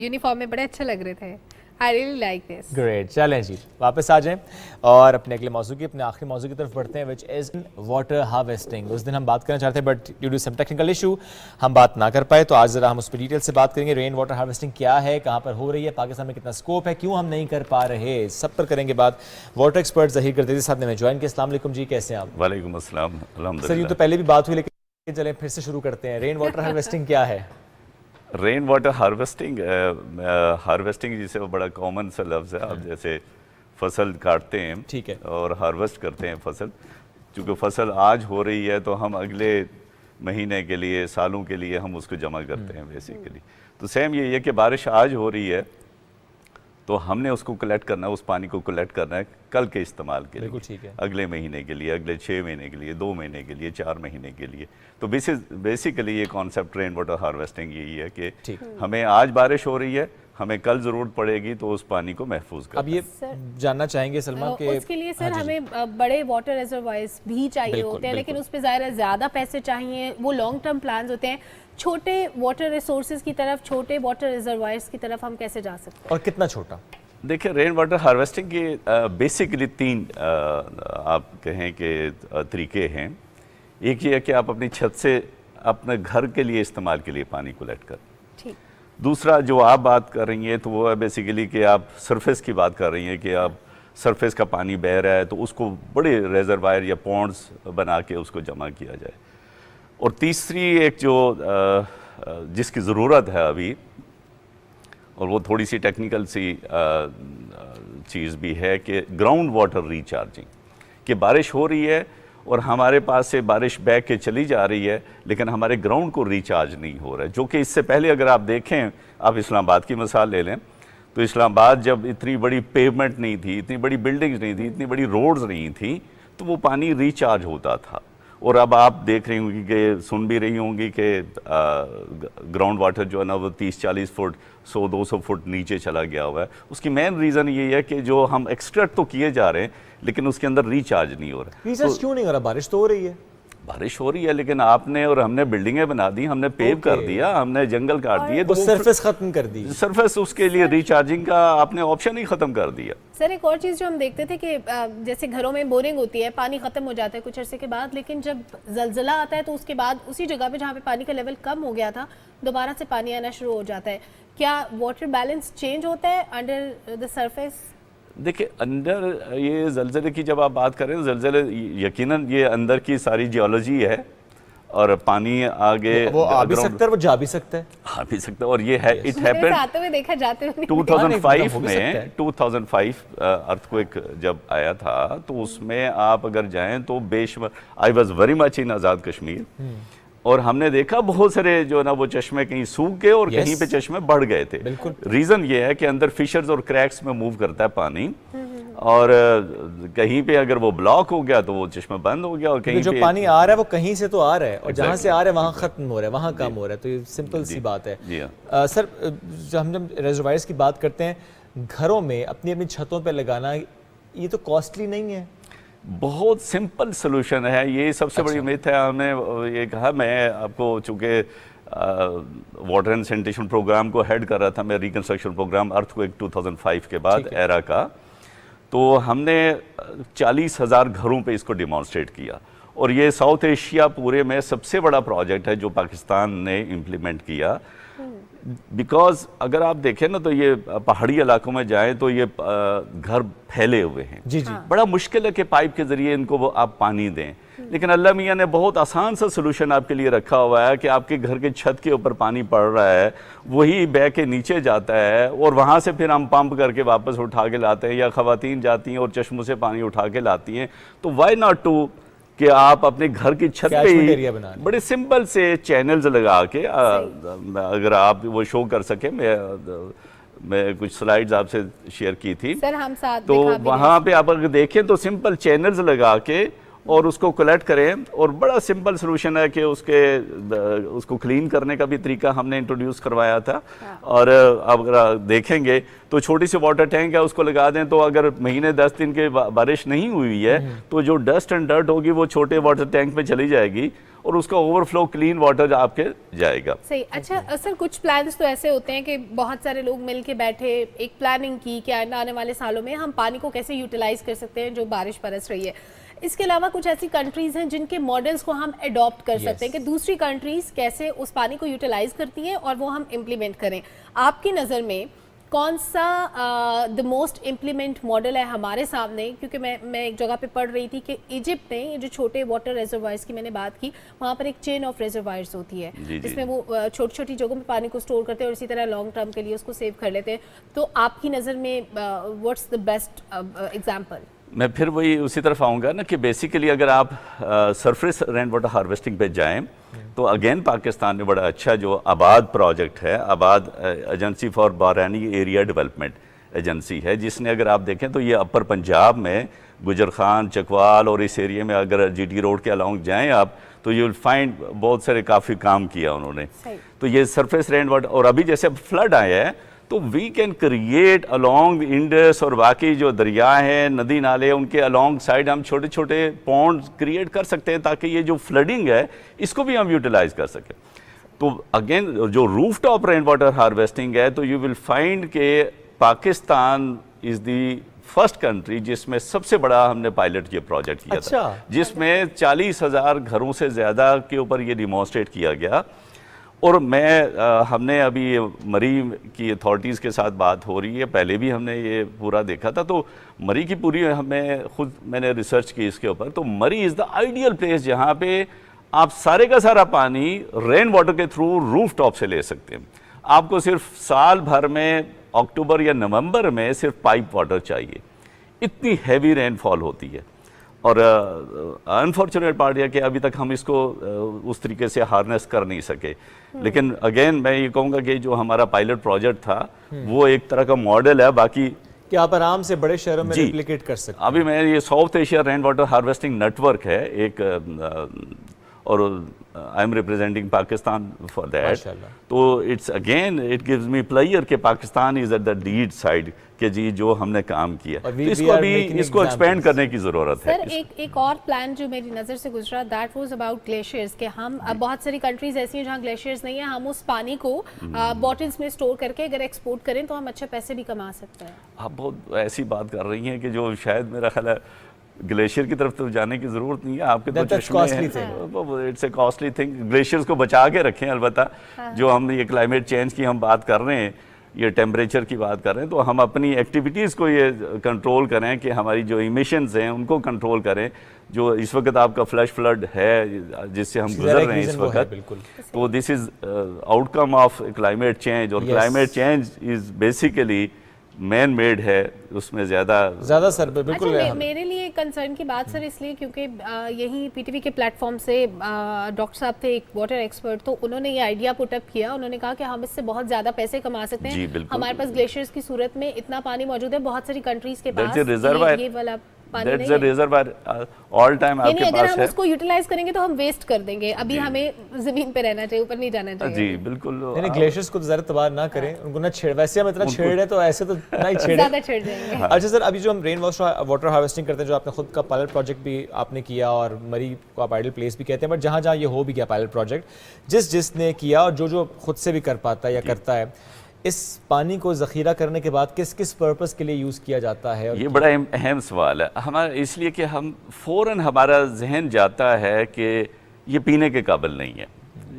Uniform में बड़े अच्छे लग रहे थे। I really like this. Great, चलें जी वापस आ जाएं और अपने अगले मौजू की अपने आखिरी मौजू की तरफ बढ़ते हैं, विच इज़ वाटर हार्वेस्टिंग। उस दिन हम बात करना चाहते हैं but due to some technical issue हम बात ना कर पाए, तो आज ज़रा हम उस पर डिटेल से बात करेंगे। रेन वाटर हार्वेस्टिंग क्या है, कहाँ पर हो रही है, पाकिस्तान में कितना स्कोप है, क्यों हम नहीं कर पा रहे, सब पर करेंगे बात। वाटर एक्सपर्ट ज़हीर करदेरी साहब ने हमें ज्वाइन किया। अस्सलाम वालेकुम जी, कैसे हैं आप? वालेकुम अस्सलाम, अल्हम्दुलिल्लाह। सर यूँ तो पहले भी बात हुई लेकिन चलें फिर से शुरू करते हैं। रेन वाटर हार्वेस्टिंग क्या है? रेन वाटर हार्वेस्टिंग जिसे वो बड़ा कॉमन सा लफ्ज़ है। आप जैसे फसल काटते हैं, ठीक है, और हार्वेस्ट करते हैं फसल, चूँकि फसल आज हो रही है तो हम अगले महीने के लिए, सालों के लिए हम उसको जमा करते हैं बेसिकली। तो सेम ये है कि बारिश आज हो रही है तो हमने उसको कलेक्ट करना है, उस पानी को कलेक्ट करना है कल के इस्तेमाल के लिए, ठीक है, अगले महीने के लिए, अगले 6 महीने के लिए, 2 महीने के लिए, 4 महीने के लिए। तो बेसिकली ये कॉन्सेप्ट रेन वाटर हार्वेस्टिंग यही है कि हमें आज बारिश हो रही है, हमें कल ज़रूरत पड़ेगी तो उस पानी को महफूज करना। अब ये जानना चाहेंगे सलमा के उसके लिए सर हमें बड़े वाटर रिजर्वायर्स भी चाहिए होते हैं, लेकिन उस पर ज़्यादा पैसे चाहिए, वो लॉन्ग टर्म प्लान्स होते हैं। छोटे वाटर रिसोर्सेज की तरफ, छोटे वाटर रिजर्वायर्स की तरफ हम कैसे जा सकते हैं और कितना छोटा? देखिए, रेन वाटर हार्वेस्टिंग के बेसिकली 3 आप कहें कि तरीके हैं। एक ये है कि आप अपनी छत से अपने घर के लिए इस्तेमाल के लिए पानी कलेक्ट करें। ठीक। दूसरा जो आप बात कर रही हैं तो वो है बेसिकली कि आप सरफेस की बात कर रही हैं कि आप सरफेस का पानी बह रहा है तो उसको बड़े रेजरवायर या पॉन्ड्स बना के उसको जमा किया जाए। और तीसरी एक जो जिसकी ज़रूरत है अभी, और वो थोड़ी सी टेक्निकल सी चीज़ भी है, कि ग्राउंड वाटर रिचार्जिंग। कि बारिश हो रही है और हमारे पास से बारिश बह के चली जा रही है लेकिन हमारे ग्राउंड को रिचार्ज नहीं हो रहा है। जो कि इससे पहले अगर आप देखें, आप इस्लामाबाद की मिसाल ले लें तो इस्लामाबाद जब इतनी बड़ी पेवमेंट नहीं थी, इतनी बड़ी बिल्डिंग्स नहीं थी, इतनी बड़ी रोड्स नहीं थी, तो वो पानी रिचार्ज होता था। और अब आप देख रही होंगी कि सुन भी रही होंगी कि ग्राउंड वाटर जो है ना वो 30-40 फुट, 100-200 फुट नीचे चला गया हुआ है। उसकी मेन रीज़न ये है कि जो हम एक्सट्रैक्ट तो किए जा रहे हैं लेकिन उसके अंदर रिचार्ज नहीं हो रहा। रिचार्ज क्यों नहीं हो रहा? बारिश तो हो रही है। बारिश हो रही है लेकिन आपने और हमने बिल्डिंगें बना दी, हमने पेव कर दिया, हमने जंगल काट दिए, तो सरफेस खत्म कर दी। सरफेस उसके लिए रिचार्जिंग का आपने ऑप्शन ही खत्म कर दिया। सर एक और चीज़ जो हम देखते थे कि जैसे घरों में बोरिंग होती है, पानी खत्म हो जाता है कुछ अरसे के बाद, लेकिन जब जलजला आता है तो उसके बाद उसी जगह पे जहाँ पे पानी का लेवल कम हो गया था दोबारा से पानी आना शुरू हो जाता है। क्या वाटर बैलेंस चेंज होता है अंडर द सरफेस? देखिए, अंदर ये जलजले की जब आप बात करें, जलजले यकीनन ये अंदर की सारी जियोलॉजी है और पानी आगे वो आ भी सकता है, वो जा भी सकता है, आ भी सकता है। और ये है इट हैपेंड आते हुए देखा, जाते हुए 2005 में 2005 अर्थक्वेक जब आया था तो उसमें आप अगर जाएं तो बेशुमार, I was very much in Azad Kashmir, और हमने देखा बहुत सारे जो ना वो चश्मे कहीं सूख गए और कहीं पे चश्मे बढ़ गए थे। रीज़न ये है कि अंदर फिशर्स और क्रैक्स में मूव करता है पानी, और कहीं पे अगर वो ब्लॉक हो गया तो वो चश्मा बंद हो गया, और कहीं जो पानी आ रहा है वो कहीं से तो आ रहा है और जहाँ से आ रहा है वहाँ खत्म हो रहा है, वहाँ कम हो रहा है। तो ये सिंपल सी बात है। सर हम जब रिजर्वायर्स की बात करते हैं घरों में अपनी अपनी छतों पर लगाना, ये तो कॉस्टली नहीं है? बहुत सिंपल सोल्यूशन है ये। सबसे बड़ी मिथ है, हमने ये कहा, मैं आपको चूँकि वाटर एंड सैनिटेशन प्रोग्राम को हेड कर रहा था मैं, रिकंस्ट्रक्शन प्रोग्राम अर्थक्वेक 2005 के बाद एरा का, तो हमने 40,000 घरों पे इसको डिमॉन्स्ट्रेट किया। और ये साउथ एशिया पूरे में सबसे बड़ा प्रोजेक्ट है जो पाकिस्तान ने इम्प्लीमेंट किया। बिकॉज अगर आप देखें ना तो ये पहाड़ी इलाकों में जाएं तो ये घर फैले हुए हैं। जी जी। बड़ा मुश्किल है कि पाइप के जरिए इनको वो आप पानी दें, लेकिन अल्लाह मियाँ ने बहुत आसान सा सोल्यूशन आपके लिए रखा हुआ है कि आपके घर के छत के ऊपर पानी पड़ रहा है, वही बह के नीचे जाता है और वहाँ से फिर हम पंप करके वापस उठा के लाते हैं, या खवातीन जाती हैं और चश्मों से पानी उठा के लाती हैं। तो वाई नॉट टू कि आप अपने घर की छत पे ही बड़े सिंपल से चैनल्स लगा के, अगर आप वो शो कर सके, मैं कुछ स्लाइड्स आपसे शेयर की थी सर, हम साथ तो वहाँ पे आप अगर देखें तो सिंपल चैनल्स लगा के और उसको कलेक्ट करें। और बड़ा सिंपल सोल्यूशन है कि उसको क्लीन करने का भी तरीका हमने इंट्रोड्यूस करवाया था। और अब अगर आप देखेंगे तो छोटी सी वाटर टैंक है, उसको लगा दें तो अगर महीने 10 दिन के बारिश नहीं हुई है तो जो डस्ट एंड डर्ट होगी वो छोटे वाटर टैंक में चली जाएगी और उसका ओवरफ्लो क्लीन वाटर आपके जाएगा। सही। अच्छा सर, कुछ प्लान्स तो ऐसे होते हैं कि बहुत सारे लोग मिलके बैठे, एक प्लानिंग की कि आने वाले सालों में हम पानी को कैसे यूटिलाइज कर सकते हैं जो बारिश बरस रही है। इसके अलावा कुछ ऐसी कंट्रीज हैं जिनके मॉडल्स को हम अडॉप्ट कर सकते हैं कि दूसरी कंट्रीज कैसे उस पानी को यूटिलाइज करती हैं और वो हम इम्प्लीमेंट करें। आपकी नज़र में कौन सा द मोस्ट इम्प्लीमेंट मॉडल है हमारे सामने? क्योंकि मैं एक जगह पे पढ़ रही थी कि इजिप्ट में ये जो छोटे वाटर रिजर्वायर्स की मैंने बात की, वहाँ पर एक चेन ऑफ रिजर्वायर्स होती है जिसमें वो छोटी छोटी जगहों में पानी को स्टोर करते हैं और इसी तरह लॉन्ग टर्म के लिए उसको सेव कर लेते हैं। तो आपकी नज़र में व्हाट्स द बेस्ट एग्जाम्पल? मैं फिर वही उसी तरफ आऊँगा ना कि बेसिकली अगर आप सरफेस रेन वाटर हार्वेस्टिंग पे जाएं तो अगेन पाकिस्तान में बड़ा अच्छा जो आबाद प्रोजेक्ट है, आबाद एजेंसी फॉर बारानी एरिया डेवलपमेंट एजेंसी है, जिसने अगर आप देखें तो ये अपर पंजाब में गुजर खान, चकवाल और इस एरिया में अगर जीटी रोड के अलॉन्ग जाएं आप तो यू विल फाइंड बहुत सारे काफ़ी काम किया उन्होंने। तो ये सरफेस रेन वाटर, और अभी जैसे फ्लड आया है तो we can create along Indus और बाकी जो दरिया हैं, नदी नाले, उनके अलॉन्ग साइड हम छोटे छोटे पॉन्ड क्रिएट कर सकते हैं ताकि ये जो फ्लडिंग है इसको भी हम यूटिलाइज कर सकें। तो अगेन जो roof top rain water harvesting है तो यू विल फाइंड के Pakistan is the first country जिसमें सबसे बड़ा हमने पायलट ये प्रोजेक्ट किया था, जिसमें 40,000 घरों से ज़्यादा के ऊपर ये डिमॉन्स्ट्रेट किया गया। और हमने अभी मरी की अथॉरिटीज़ के साथ बात हो रही है, पहले भी हमने ये पूरा देखा था, तो मरी की पूरी मैंने रिसर्च की इसके ऊपर। तो मरी इज़ द आइडियल प्लेस जहाँ पे आप सारे का सारा पानी रेन वाटर के थ्रू रूफ टॉप से ले सकते हैं। आपको सिर्फ साल भर में अक्टूबर या नवंबर में सिर्फ पाइप वाटर चाहिए, इतनी हैवी रेनफॉल होती है। और अनफॉर्चुनेट पार्ट है कि अभी तक हम इसको उस तरीके से हार्नेस कर नहीं सके। लेकिन अगेन मैं ये कहूँगा कि जो हमारा पायलट प्रोजेक्ट था वो एक तरह का मॉडल है, बाकी कि आप आराम से बड़े शहरों में रेप्लिकेट कर सकते हैं। अभी मैं ये South Asia rain water harvesting network है एक, और I am representing Pakistan for that. तो it's again it gives me pleasure कि Pakistan is at the lead side कि जी जो हमने काम किया, तो इसको अभी इसको एक्सपेंड करने की जरूरत है। सर एक और प्लान जो मेरी नज़र से गुजरा, दैट वाज अबाउट ग्लेशियर्स के हम अब बहुत सारी कंट्रीज ऐसी हैं जहाँ ग्लेशियर्स नहीं है, हम उस पानी को बॉटल्स में स्टोर करके अगर एक्सपोर्ट करें तो हम अच्छे पैसे भी कमा सकते हैं। आप बहुत ऐसी बात कर रही हैं कि जो शायद मेरा ख्याल है ग्लेशियर की तरफ तो जाने की जरूरत नहीं है, आपके तो चश्मे हैं, it's a costly thing. Glaciers को बचा के रखें। अलबत्ता जो हम ये क्लाइमेट चेंज की हम बात कर रहे हैं, ये टेम्परेचर की बात कर रहे हैं, तो हम अपनी एक्टिविटीज़ को ये कंट्रोल करें कि हमारी जो इमिशंस हैं उनको कंट्रोल करें। जो इस वक्त आपका फ्लैश फ्लड है जिससे हम गुजर रहे हैं इस वक्त, तो this is outcome of climate change. और climate change is basically man made है, उसमें ज़्यादा सर बिल्कुल। अच्छा, मेरे लिए कंसर्न की बात सर इसलिए क्योंकि यही पीटीवी के प्लेटफॉर्म से डॉक्टर साहब थे एक वाटर एक्सपर्ट, तो उन्होंने ये आइडिया पुट अप किया। उन्होंने कहा कि हम इससे बहुत ज़्यादा पैसे कमा सकते हैं। हमारे पास ग्लेशियर्स की सूरत में इतना पानी मौजूद है, बहुत सारी कंट्रीज के पास ये वाला पानी नहीं है। रिजर्वायर ऑल टाइम आपके अगर पास हम है। उसको यूटिलाइज करेंगे तो हम वेस्ट कर देंगे। अभी हमें जमीन पे रहना चाहिए, ऊपर नहीं जाना चाहिए। जी बिल्कुल। ग्लेशियर्स को ज़रा तबाह ना करें, उनको ना छेड़। वैसे हम इतना छेड़ रहे तो ऐसे तो नहीं छेड़े, ज़्यादा छेड़ जाएंगे। अच्छा सर, अभी जो हम रेन वाटर हार्वेस्टिंग करते हैं, जो आपने खुद का पायलट प्रोजेक्ट भी आपने किया और मरी को आप आइडियल प्लेस भी कहते हैं, बट जहाँ जहाँ ये हो भी गया पायलट प्रोजेक्ट, जिसने किया और जो खुद से भी कर पाता है या करता है, इस पानी को ज़ख़ीरा करने के बाद किस किस पर्पस के लिए यूज़ किया जाता है? ये बड़ा अहम सवाल है हमारा, इसलिए कि हम फ़ौरन हमारा जहन जाता है कि ये पीने के काबिल नहीं है,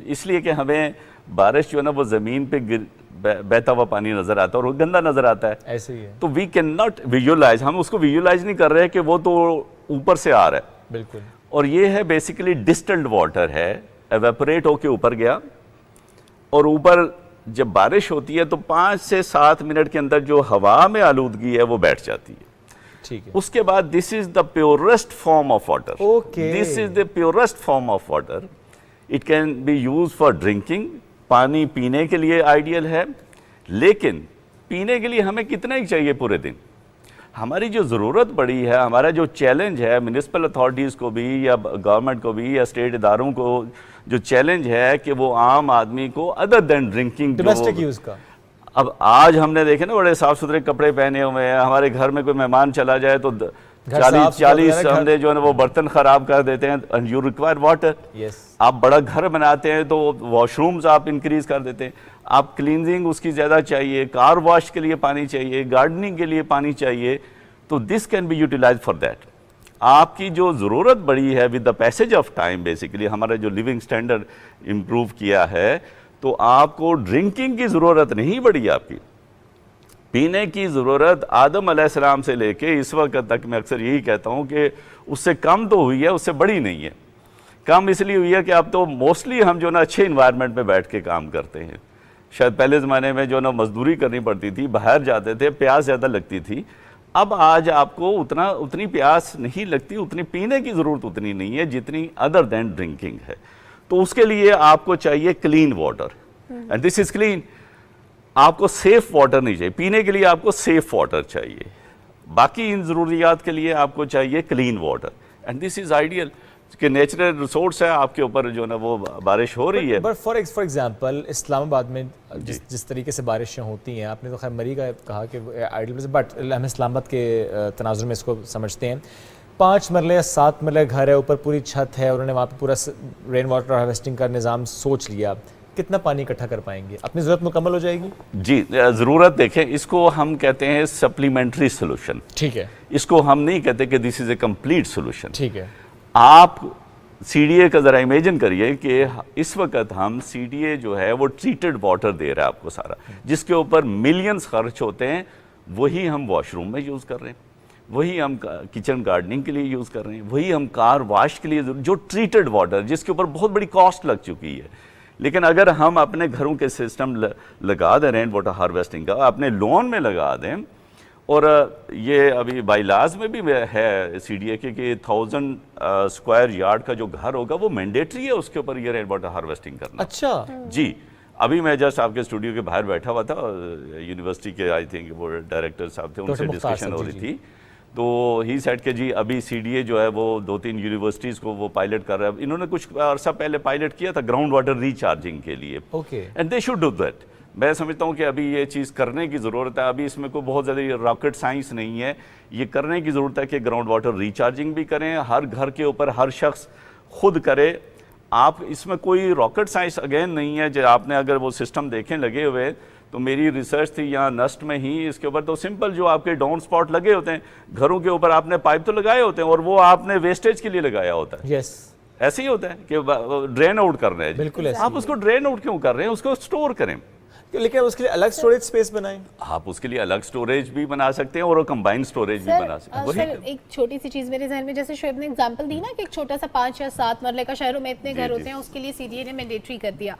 इसलिए कि हमें बारिश जो है ना वो ज़मीन पे बहता हुआ पानी नज़र आता है और वो गंदा नज़र आता है। ऐसे ही है। तो वी कैन नॉट विजुअलाइज, हम उसको विजुअलाइज नहीं कर रहे कि वो तो ऊपर से आ रहा है। बिल्कुल। और ये है बेसिकली डिस्टिल्ड वाटर है, एवेपोरेट होके ऊपर गया, और ऊपर जब बारिश होती है तो 5 से 7 मिनट के अंदर जो हवा में आलूदगी है वो बैठ जाती है। ठीक है। उसके बाद this is the purest form of water. This is the purest form of water. It can be use for drinking, पानी पीने के लिए आइडियल है, लेकिन पीने के लिए हमें कितना ही चाहिए पूरे दिन? हमारी जो ज़रूरत पड़ी है, हमारा जो चैलेंज है म्यूनिसिपल अथॉरिटीज़ को भी या गवर्नमेंट को भी या स्टेट इदारों को, जो चैलेंज है कि वो आम आदमी को other than drinking domestic use का। अब आज हमने देखे ना बड़े साफ़ सुथरे कपड़े पहने हुए हैं, हमारे घर में कोई मेहमान चला जाए तो 40 हमने जो है ना वो बर्तन ख़राब कर देते हैं। And you require water. आप बड़ा घर बनाते हैं तो वॉशरूम्स आप इंक्रीज़ कर देते हैं, आप क्लींजिंग उसकी ज़्यादा चाहिए, कार वॉश के लिए पानी चाहिए, गार्डनिंग के लिए पानी चाहिए, तो this can be utilize for that. आपकी जो ज़रूरत बढ़ी है with the passage of time, basically हमारा जो लिविंग स्टैंडर्ड इम्प्रूव किया है, तो आपको ड्रिंकिंग की ज़रूरत नहीं बढ़ी, आपकी पीने की ज़रूरत आदम अलैहिस्सलाम से लेके इस वक्त तक मैं अक्सर यही कहता हूँ कि उससे कम तो हुई है, उससे बड़ी नहीं है। कम इसलिए हुई है कि अब तो मोस्टली हम जो ना अच्छे इन्वायरमेंट में बैठ के काम करते हैं। शायद पहले ज़माने में जो ना मजदूरी करनी पड़ती थी, बाहर जाते थे, प्यास ज़्यादा लगती थी। अब आज आपको उतनी प्यास नहीं लगती, उतनी पीने की ज़रूरत उतनी नहीं है जितनी अदर देन ड्रिंकिंग है। तो उसके लिए आपको चाहिए clean water, and this is clean. आपको सेफ वाटर नहीं चाहिए, पीने के लिए आपको सेफ वाटर चाहिए, बाकी इन ज़रूरियात के लिए आपको चाहिए clean water, and this is ideal कि नेचुरल रिसोर्स है आपके ऊपर, जो ना वो बारिश हो रही है। बट फॉर एग्जांपल इस्लामाबाद में जिस तरीके से बारिशें होती हैं, आपने तो खैर मरी का कहा कि आइडियल, बट हम इस्लामाबाद के तनाजुर में इसको समझते हैं। 5 मरले या 7 मरले घर है, ऊपर पूरी छत है, उन्होंने वहाँ पे पूरा रेन वाटर हार्वेस्टिंग का निज़ाम सोच लिया, कितना पानी इकट्ठा कर पाएंगे? अपनी ज़रूरत मुकम्मल हो जाएगी? जी, ज़रूरत देखें, इसको हम कहते हैं सप्लीमेंट्री सोल्यूशन। ठीक है, इसको हम नहीं कहते कि this is a complete solution. ठीक है। आप CDA का ज़रा इमेजिन करिए कि इस वक्त हम CDA जो है वो ट्रीटेड वाटर दे रहा है आपको सारा, जिसके ऊपर मिलियंस खर्च होते हैं, वही हम वॉशरूम में यूज़ कर रहे हैं, वही हम किचन गार्डनिंग के लिए यूज़ कर रहे हैं, वही हम कार वॉश के लिए, जो ट्रीटेड वाटर जिसके ऊपर बहुत बड़ी कॉस्ट लग चुकी है। लेकिन अगर हम अपने घरों के सिस्टम लगा दें रेन वाटर हार्वेस्टिंग का, अपने लॉन में लगा दें, और ये अभी बाइलाज में भी है CDA के कि 1000 स्क्वायर यार्ड का जो घर होगा वो मैंडेटरी है उसके ऊपर ये रेन वाटर हार्वेस्टिंग करना। अच्छा जी, अभी मैं जस्ट आपके स्टूडियो के बाहर बैठा हुआ था, यूनिवर्सिटी के आई थिंक वो डायरेक्टर साहब थे, उनसे डिस्कशन हो रही थी, तो ही सेड के जी अभी CDA जो है वो 2-3 यूनिवर्सिटीज़ को वो पायलट कर रहा है। इन्होंने कुछ अर्सा पहले पायलट किया था ग्राउंड वाटर रिचार्जिंग के लिए, and they should do that. मैं समझता हूँ कि अभी ये चीज़ करने की ज़रूरत है। अभी इसमें कोई बहुत ज़्यादा रॉकेट साइंस नहीं है, ये करने की ज़रूरत है कि ग्राउंड वाटर रिचार्जिंग भी करें, हर घर के ऊपर हर शख्स खुद करे। आप इसमें कोई रॉकेट साइंस अगेन नहीं है, जो आपने अगर वो सिस्टम देखें लगे हुए, तो मेरी रिसर्च थी यहाँ नस्ट में ही, इसके ऊपर तो सिंपल जो आपके डाउन स्पॉट लगे होते हैं घरों के ऊपर, आपने पाइप तो लगाए होते हैं और वो आपने वेस्टेज के लिए लगाया होता है। यस, ऐसे ही होता है कि ड्रेन आउट कर रहे हैं। बिल्कुल ऐसे आप उसको ड्रेन आउट क्यों कर रहे हैं, उसको स्टोर करें। लेकिन उसके लिए अलग स्टोरेज स्पेस बनाएं। आप उसके लिए अलग स्टोरेज भी बना सकते हैं और कंबाइंड स्टोरेज भी बना सकते हैं। सर, एक छोटी सी चीज़ मेरे जहन में, जैसे शोएब ने एग्जांपल दी ना कि एक छोटा सा 5 या 7 मरले का, शहरों में इतने घर होते हैं, उसके लिए CDA ने मैंडेटरी कर दिया।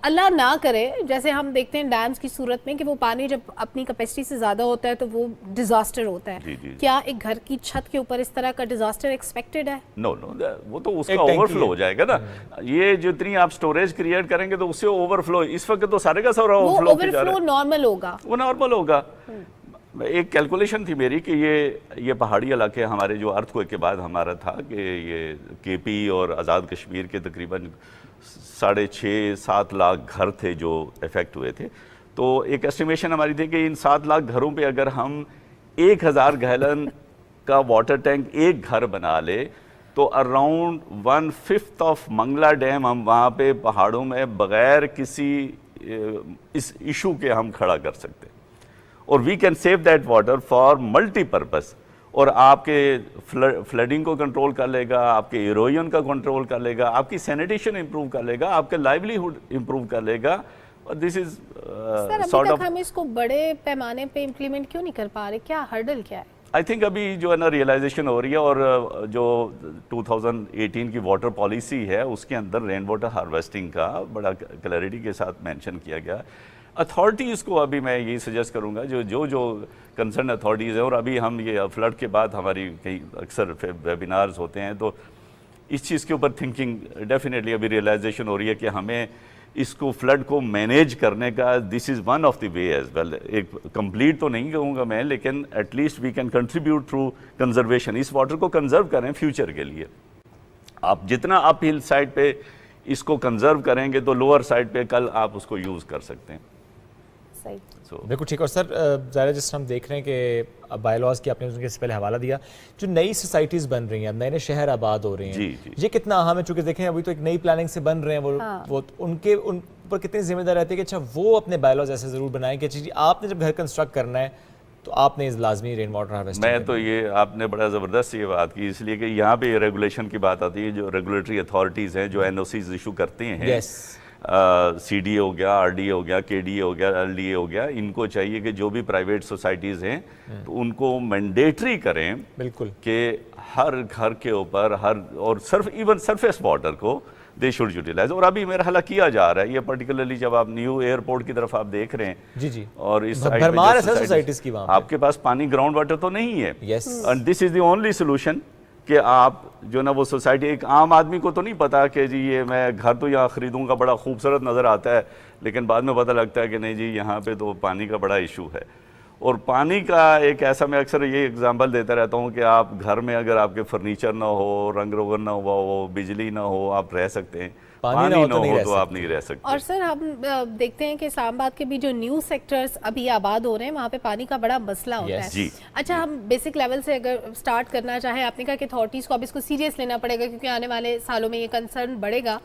अल्लाह ना करे, जैसे हम देखते हैं डैम्स की सूरत में कि वो पानी जब अपनी कैपेसिटी से ज़्यादा होता है तो वो डिजास्टर होता है। जी। क्या एक घर की छत के ऊपर इस तरह का डिजास्टर एक्सपेक्टेड है? नो, वो तो उसका ओवरफ्लो हो जाएगा ना। ये जितनी आप स्टोरेज क्रिएट करेंगे तो उससे ओवरफ्लो, इस वक्त तो सारे का सारा ओवरफ्लो नॉर्मल होगा, वो नॉर्मल होगा। एक कैलकुलेशन थी मेरी कि ये पहाड़ी इलाके हमारे जो अर्थक्वेक के बाद हमारा था कि ये KP और आज़ाद कश्मीर के तकरीबन 6.5-7 लाख घर थे जो इफेक्ट हुए थे। तो एक एस्टिमेशन हमारी थी कि इन 7 लाख घरों पे अगर हम 1000 गैलन का वाटर टैंक एक घर बना ले तो अराउंड 1/5 ऑफ मंगला डैम हम वहाँ पे पहाड़ों में बग़ैर किसी इस इशू के हम खड़ा कर सकते हैं, और we can save that water for multipurpose, और आपके फ्लडिंग को कंट्रोल कर लेगा, आपके इरोजन का कंट्रोल कर लेगा, आपकी सैनिटेशन इंप्रूव कर लेगा, आपके लाइवलीहुड इंप्रूव कर लेगा। और दिस इज सॉर्ट ऑफ, हम इसको बड़े पैमाने पे इम्प्लीमेंट क्यों नहीं कर पा रहे? क्या हर्डल क्या है? आई थिंक अभी जो है ना रियलाइजेशन हो रही है, और जो 2018 की वाटर पॉलिसी है उसके अंदर रेन वाटर हार्वेस्टिंग का बड़ा क्लैरिटी के साथ मेंशन किया गया। अथॉरिटीज़ को अभी मैं यही सजेस्ट करूंगा, जो कंसर्न अथॉरिटीज़ हैं, और अभी हम ये फ्लड के बाद हमारी कई अक्सर वेबिनार्स होते हैं, तो इस चीज़ के ऊपर थिंकिंग डेफिनेटली अभी रियलाइजेशन हो रही है कि हमें इसको फ्लड को मैनेज करने का this is one of the way as well. एक कंप्लीट तो नहीं कहूँगा मैं, लेकिन at least we can contribute through conservation. इस वाटर को कंजर्व करें फ्यूचर के लिए। आप जितना अप हिल साइड पे इसको कंजर्व करेंगे तो लोअर साइड पे कल आप उसको यूज़ कर सकते हैं। सही। बिल्कुल ठीक। और सर ज़ाहिर जिस हम देख रहे हैं कि बायलॉज की आपने उनके इससे पहले हवाला दिया, जो नई सोसाइटीज़ बन रही हैं, नए नए शहर आबाद हो रहे हैं, जी। ये कितना अहम है? चूँकि देखें अभी तो एक नई प्लानिंग से बन रहे हैं वो उनके उन पर कितनी जिम्मेदारी रहती है कि अच्छा वो अपने बायलॉज ऐसे ज़रूर बनाएं कि अच्छा जी आपने जब घर कंस्ट्रक्ट करना है तो आपने इस लाजमी रेन वाटर हार्वेस्टिंग। मैं तो ये आपने बड़ा ज़बरदस्त ये बात की, इसलिए कि यहाँ पे रेगुलेशन की बात आती है। जो रेगुलेटरी अथॉरिटीज़ हैं जो NOCs इशू करते हैं, CD हो गया, RDA हो गया, KDA हो गया, LDA हो गया, इनको चाहिए कि जो भी प्राइवेट सोसाइटीज़ हैं तो उनको मैंडेटरी करें बिल्कुल कि हर घर के ऊपर हर और इवन सरफेस वाटर को दे शुड यूटिलाइज। और अभी मेरा हाला किया जा रहा है ये, पर्टिकुलरली जब आप न्यू एयरपोर्ट की तरफ आप देख रहे हैं जी और इस भरमार है सोसाइटीज़ की, वहाँ आपके पास पानी ग्राउंड वाटर तो नहीं है। And this is the only solution कि आप जो ना वो सोसाइटी, एक आम आदमी को तो नहीं पता कि जी ये मैं घर तो यहाँ ख़रीदूँगा, बड़ा खूबसूरत नज़र आता है, लेकिन बाद में पता लगता है कि नहीं जी यहाँ पे तो पानी का बड़ा इशू है। और पानी का एक ऐसा, मैं अक्सर ये एग्जांपल देता रहता हूँ कि आप घर में अगर आपके फर्नीचर ना हो, रंग रोगन ना हो, बिजली ना हो, आप रह सकते हैं, पानी ना हो तो आप नहीं रह सकते। और सर हम देखते हैं कि इस्लामाबाद के भी जो न्यू सेक्टर्स अभी आबाद हो रहे हैं वहाँ पे पानी का बड़ा मसला होता है। जी। अच्छा, हम बेसिक लेवल से अगर स्टार्ट करना चाहें, आपने कहा कि अथॉरिटीज़ को अब इसको सीरियस लेना पड़ेगा क्योंकि आने वाले सालों में ये कंसर्न बढ़ेगा।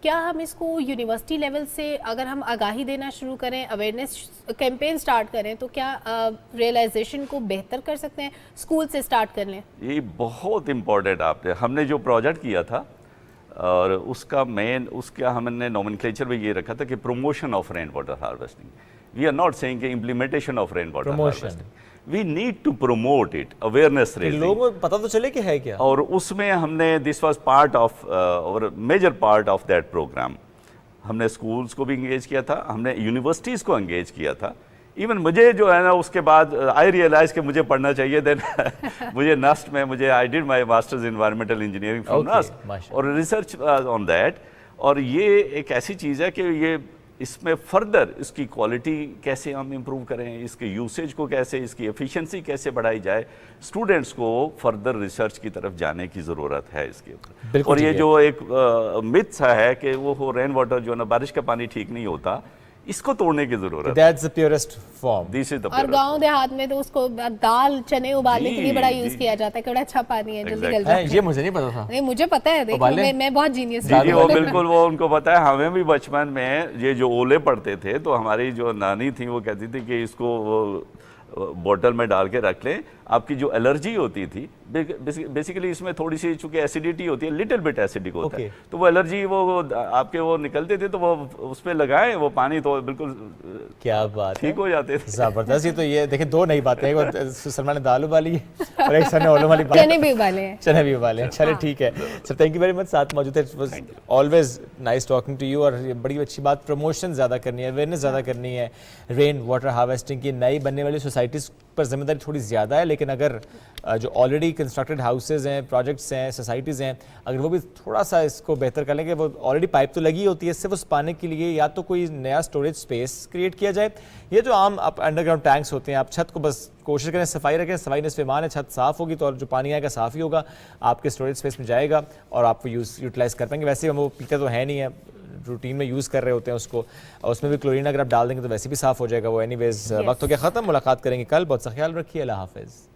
क्या हम इसको यूनिवर्सिटी लेवल से अगर हम आगाही देना शुरू करें, अवेयरनेस कैंपेन स्टार्ट करें, तो क्या रियलाइजेशन को बेहतर कर सकते हैं? स्कूल से स्टार्ट कर लें। ये बहुत इम्पोर्टेंट हमने जो प्रोजेक्ट किया था और उसका हमने नोमेनक्लेचर में ये रखा था कि promotion of rain water harvesting. We are not saying कि implementation of rain water harvesting, we need to promote it, awareness raising, लोगों को पता तो चले कि है क्या। और उसमें हमने दिस वाज पार्ट ऑफ और major part of that program. हमने स्कूल्स को भी इंगेज किया था, हमने यूनिवर्सिटीज़ को इंगेज किया था। इवन मुझे जो है ना उसके बाद आई रियलाइज कि मुझे पढ़ना चाहिए, देन मुझे नस्ट में I did my masters environmental engineering from NUST और रिसर्च ऑन दैट। और ये एक ऐसी चीज़ है कि ये इसमें फर्दर इसकी क्वालिटी कैसे हम इम्प्रूव करें, इसके यूसेज को कैसे, इसकी एफिशिएंसी कैसे बढ़ाई जाए, स्टूडेंट्स को फर्दर रिसर्च की तरफ जाने की ज़रूरत है इसके ऊपर। और ये जो एक मिथ सा है कि वो रेन वाटर जो ना बारिश का पानी ठीक नहीं होता, इसको तोड़ने की जरूरत है। That's the purest form. This is the और गांव देहात में तो उसको दाल चने उबालने के लिए बड़ा यूज किया जाता है, बड़ा अच्छा पानी है, जल्दी गल जाता है। ये मुझे नहीं पता था। नहीं, मुझे पता है, देखो मैं बहुत जीनियस हूँ। जी वो बिल्कुल, वो उनको पता है। हमें भी बचपन में ये जो ओले पड़ते थे तो हमारी जो नानी थी वो कहती थी कि इसको बोतल में डाल के रख लें, आपकी जो एलर्जी होती थी, बेसिकली इसमें थोड़ी सी चूंकि एसिडिटी होती है, लिटिल बिट एसिडिक होता है, तो वो एलर्जी वो आपके वो निकलते थे तो वो उस पर लगाएं वो पानी तो बिल्कुल क्या बात ठीक हो जाते थे। जबरदस्त। ये तो ये देखिए दो नई बातें हैं, सलमान ने दाल उबाली और एक सर ने ओलो वाली चने भी उबाले हैं। चने भी उबाले हैं। चलिए ठीक है sir, thank you very much, साथ मौजूद है। Always nice talking to you. और बड़ी अच्छी बात, प्रमोशन ज़्यादा करनी है, अवेयरनेस ज़्यादा करनी है। रेन वाटर हार्वेस्टिंग की नई बनने वाली सोसाइटीज़ पर जिम्मेदारी थोड़ी ज़्यादा है, लेकिन अगर जो ऑलरेडी कंस्ट्रक्टेड हाउसेज हैं, प्रोजेक्ट्स हैं, सोसाइटीज़ हैं, अगर वो भी थोड़ा सा इसको बेहतर कर लेंगे, वो ऑलरेडी पाइप तो लगी होती है, सिर्फ उस पानी के लिए या तो कोई नया स्टोरेज स्पेस क्रिएट किया जाए, ये जो आम आप अंडरग्राउंड टैंक्स होते हैं, आप छत को बस कोशिश करें सफाई रखें, सफाई निस्फ़-ए-ईमान है, छत साफ़ होगी तो जो पानी आएगा साफ़ ही होगा, आपके स्टोरेज स्पेस में जाएगा और आप यूटिलाइज़ कर पाएंगे। वैसे हम वो पीते तो है नहीं है, रूटीन में यूज़ कर रहे होते हैं उसको, और उसमें भी क्लोरीन अगर आप डाल देंगे तो वैसे भी साफ़ हो जाएगा वो। एनीवेज वक्त हो गया ख़त्म, मुलाकात करेंगे कल। बहुत सा ख्याल रखिए, अल्लाह हाफ़िज़।